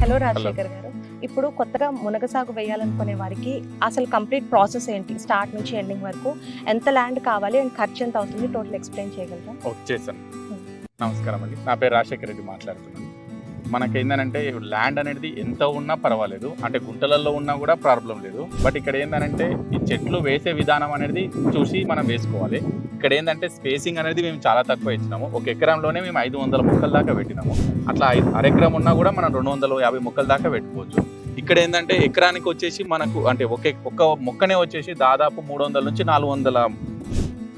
Hello Rajasekhar గారు, ఇప్పుడు కొత్తగా మునగ సాగు వేయాలనుకునే వారికి అసలు కంప్లీట్ ప్రాసెస్ ఏంటి, స్టార్ట్ నుంచి ఎండింగ్ వరకు ఎంత ల్యాండ్ కావాలి అండ్ ఖర్చు ఎంత అవుతుంది, టోటల్ ఎక్స్ప్లెయిన్ చేయగలరా? వచ్చేసాను. నమస్కారం అండి, నా పేరు రాజశేఖర్ రెడ్డి మాట్లాడుతున్నాను. మనకేందనంటే ల్యాండ్ అనేది ఎంత ఉన్నా పర్వాలేదు, అంటే గుంటలలో ఉన్నా కూడా ప్రాబ్లం లేదు. బట్ ఇక్కడ ఏంటంటే ఈ చెట్లు వేసే విధానం అనేది చూసి మనం వేసుకోవాలి. ఇక్కడ ఏంటంటే స్పేసింగ్ అనేది మేము చాలా తక్కువ ఇచ్చినాము. ఒక ఎకరంలోనే మేము 500 మొక్కల దాకా పెట్టినాము. అట్లా అరెకరం ఉన్నా కూడా మనం 250 మొక్కల దాకా పెట్టుకోవచ్చు. ఇక్కడ ఏంటంటే ఎకరానికి వచ్చేసి మనకు అంటే ఒక్క మొక్కనే వచ్చేసి దాదాపు 300 నుంచి 400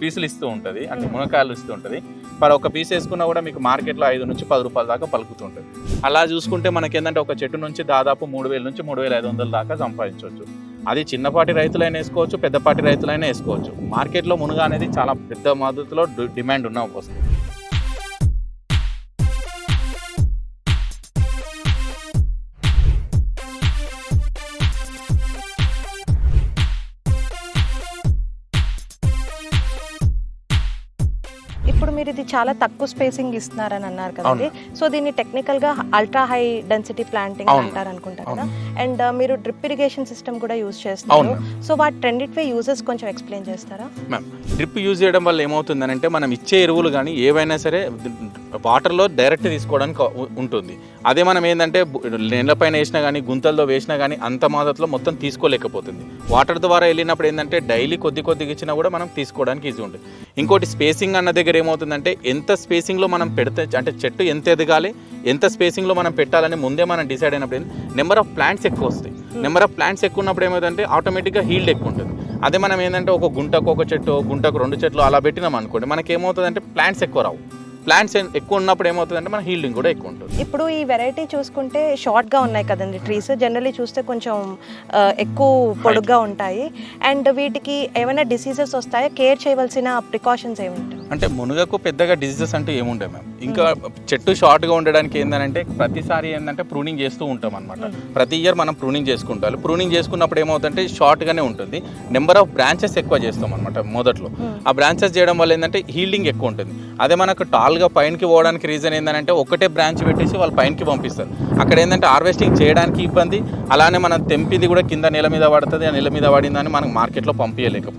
పీసులు ఇస్తూ ఉంటుంది, అంటే మునక్కాయలు ఇస్తూ ఉంటుంది. మరి ఒక పీస్ వేసుకున్నా కూడా మీకు మార్కెట్లో 5 నుంచి 10 రూపాయల దాకా పలుకుతుంటుంది. అలా చూసుకుంటే మనకి ఏంటంటే ఒక చెట్టు నుంచి దాదాపు 3000 నుంచి 3500 దాకా సంపాదించవచ్చు. అది చిన్నపాటి రైతులైనా వేసుకోవచ్చు, పెద్దపాటి రైతులైనా వేసుకోవచ్చు. మార్కెట్లో మునగ అనేది చాలా పెద్ద మద్దతులో డిమాండ్ ఉన్న వస్తుంది. ఇప్పుడు మీరు ఇది చాలా తక్కువ స్పేసింగ్ ఇస్తున్నారని అన్నారు కదండి, సో దీన్ని టెక్నికల్ గా అల్ట్రా హై డెన్సిటీ ప్లాంటింగ్ అంటారు అనుకుంటారు కదా, అండ్ మీరు డ్రిప్ ఇరిగేషన్ సిస్టమ్ కూడా యూజ్ చేస్తారు. సో వాటి రెండిటివే యూజెస్ కొంచెం ఎక్స్ప్లెయిన్ చేస్తారా? మ్యామ్, డ్రిప్ యూజ్ చేయడం వల్ల ఏమవుతుందనంటే మనం ఇచ్చే ఎరువులు కానీ ఏవైనా సరే వాటర్లో డైరెక్ట్ తీసుకోవడానికి ఉంటుంది. అదే మనం ఏంటంటే నేలపైన వేసినా కానీ గుంతల్లో వేసినా కానీ అంత మద్దతులో మొత్తం తీసుకోలేకపోతుంది. వాటర్ ద్వారా వెళ్ళినప్పుడు ఏంటంటే డైలీ కొద్దిగా ఇచ్చినా కూడా మనం తీసుకోవడానికి ఈజీ ఉంటుంది. ఇంకోటి స్పేసింగ్ అన్న దగ్గర ఏమవుతుందంటే ఎంత స్పేసింగ్లో మనం పెడితే, అంటే చెట్టు ఎంత ఎదగాలి, ఎంత స్పేసింగ్లో మనం పెట్టాలని ముందే మనం డిసైడ్ అయినప్పుడు నెంబర్ ఆఫ్ ప్లాంట్స్ ఎక్కువ వస్తాయి. నెంబర్ ఆఫ్ ప్లాంట్స్ ఎక్కువ ఉన్నప్పుడు ఏమవుతుందంటే ఆటోమేటిక్గా హీల్డ్ ఎక్కువ ఉంటుంది. అదే మనం ఏంటంటే ఒక గుంటకు ఒక చెట్టు, గుంటకు 2 చెట్లు అలా పెట్టినాం అనుకోండి, మనకి ఏమవుతుందంటే ప్లాంట్స్ ఎక్కువ రావు. ప్లాంట్స్ ఎక్కువ ఉన్నప్పుడు ఏమవుతుందంటే మన హీల్డింగ్ కూడా ఎక్కువ ఉంటుంది. ఇప్పుడు ఈ వెరైటీ చూసుకుంటే షార్ట్గా ఉన్నాయి కదండి ట్రీస్, జనరల్లీ చూస్తే కొంచెం ఎక్కువ పొడుగ్గా ఉంటాయి. అండ్ వీటికి ఏమైనా డిసీజెస్ వస్తాయా, కేర్ చేయవలసిన ప్రికాషన్స్ ఏముంటాయి? అంటే మునగకు పెద్దగా డిసీజెస్ అంటే ఏముంటాయి మ్యామ్. ఇంకా చెట్టు షార్ట్గా ఉండడానికి ఏంటంటే ప్రతిసారి ఏంటంటే ప్రూనింగ్ చేస్తూ ఉంటాం అనమాట. ప్రతి ఇయర్ మనం ప్రూనింగ్ చేసుకుంటాం. ప్రూనింగ్ చేసుకున్నప్పుడు ఏమవుతుందంటే షార్ట్గానే ఉంటుంది. నెంబర్ ఆఫ్ బ్రాంచెస్ ఎక్కువ చేస్తాం అనమాట మొదట్లో. ఆ బ్రాంచెస్ చేయడం వల్ల ఏంటంటే హీల్డింగ్ ఎక్కువ ఉంటుంది. అదే మనకు టాల్గా పైనకి పోవడానికి రీజన్ ఏంటంటే ఒకటే బ్రాంచ్ పెట్టేసి వాళ్ళు పైనకి పంపిస్తారు. అక్కడ ఏంటంటే హార్వెస్టింగ్ చేయడానికి ఇబ్బంది, అలానే మనం తెంపింది కూడా కింద నేల మీద పడుతుంది. ఆ నేల మీద పడిందని మనకు మార్కెట్లో పంపించలేకపోతుంది.